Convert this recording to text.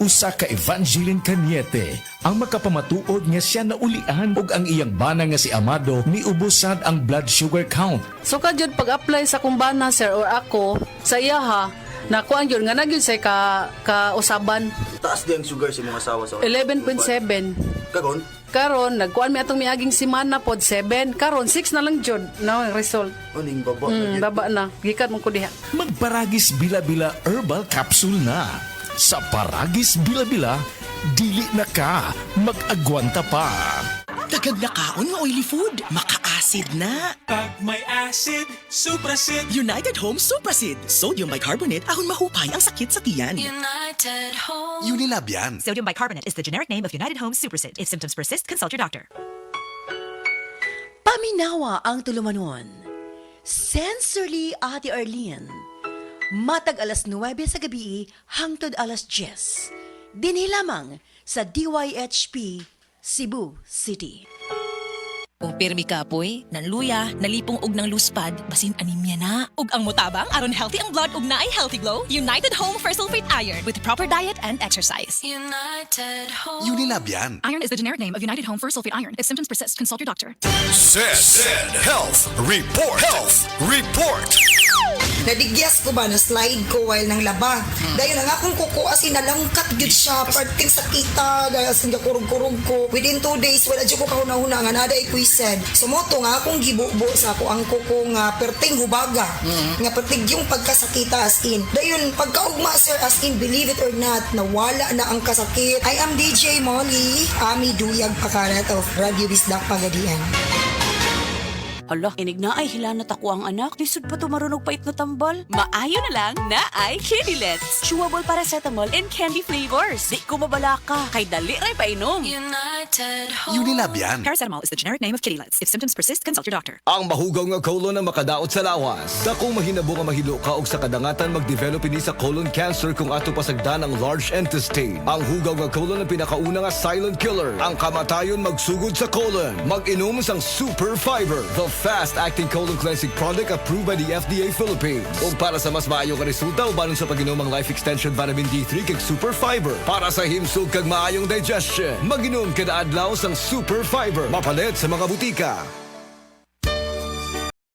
usa ka Evangeline Cañete ang makapamatuod nga siya naulian ug ang iyang bana nga si Amado niubusad ang blood sugar count. So kadyod pag-apply sa kumbana sir or ako sa iya ha, nakuan yun nga nagyud say ka usaban Taas di ang sugar sa mga asawa sa 11.7. Kagon? Karon nagkuan mi atong miaging semana pod 7. Karon 6 na lang jud na ang result. Uning baba. Baba na. Gikan mo ko diha. Magparagis Bila-Bila Herbal Capsule na. Sa Paragis Bila-Bila, dili na ka mag-agwanta pa. Dagag na kaon nga oily food. Maka-acid na. Pag may acid, Suprasid. United Home Suprasid. Sodium bicarbonate ahon mahupay ang sakit sa tiyan. United Home. Unilab yan. Sodium bicarbonate is the generic name of United Home Suprasid. If symptoms persist, consult your doctor. Paminawa ang tulumanon. Sensorily Ate Arlene. Matag alas 9 sa gabi hangtod alas 10. Dinhi lamang sa DYHP Cebu City. Kung pirmi kapoy, nanluya, nalipong og ng luspad, basin anemia na. Ug ang mutabang aron healthy ang blood ug naay healthy glow, United Home First Sulfate Iron with proper diet and exercise. United Home. Unilab yan. Iron is the generic name of United Home First Sulfate Iron. If symptoms persist, consult your doctor. Said Health Report. Health Report. Nadigyas ko ba na slide ko while nang laba. Dayon ang akong kuko as in nalangkat gyud siya parting sa kita dahil as in kurog-kurog ko. Within 2 days wala jud ko kahuna-huna nga nada ikwised. Sumoto nga akong gibubo sa ako ang kuko nga perting hubaga. Nga perting yung pagkasakita as in. Dayon pagkaugma sir as in believe it or not nawala na ang kasakit. I am DJ Molly, Ami Duyag Pakarat of Radio Bisdak Pagadian. Hala, inig na ay hilanat ako ang anak. Lisod pa tumarunog pait na tambal. Maayo na lang na ay Kidilets. Chewable paracetamol in candy flavors. Di ko mabala ka. Kay dali ray painom. United Home. Unilab yan. Paracetamol is the generic name of Kidilets. If symptoms persist, consult your doctor. Ang mahugaw nga colon na makadaot sa lawas. Dako mahinabo nga mahilo ka og sa kadangatan magdevelop ini sa colon cancer kung ato pasagdan ang large intestine. Ang hugaw nga colon ang pinakauna nga silent killer. Ang kamatayon magsugod sa colon. Mag-inom sang Super Fiber, the fast-acting colon cleansing product approved by the FDA Philippines. Ug para sa mas maayo nga resulta ubanon sa pag-inom ang Life Extension Vitamin D3 kag Super Fiber. Para sa himsog kag maayong digestion, mag-inom kada adlaw sang Super Fiber. Mapalit sa mga butika.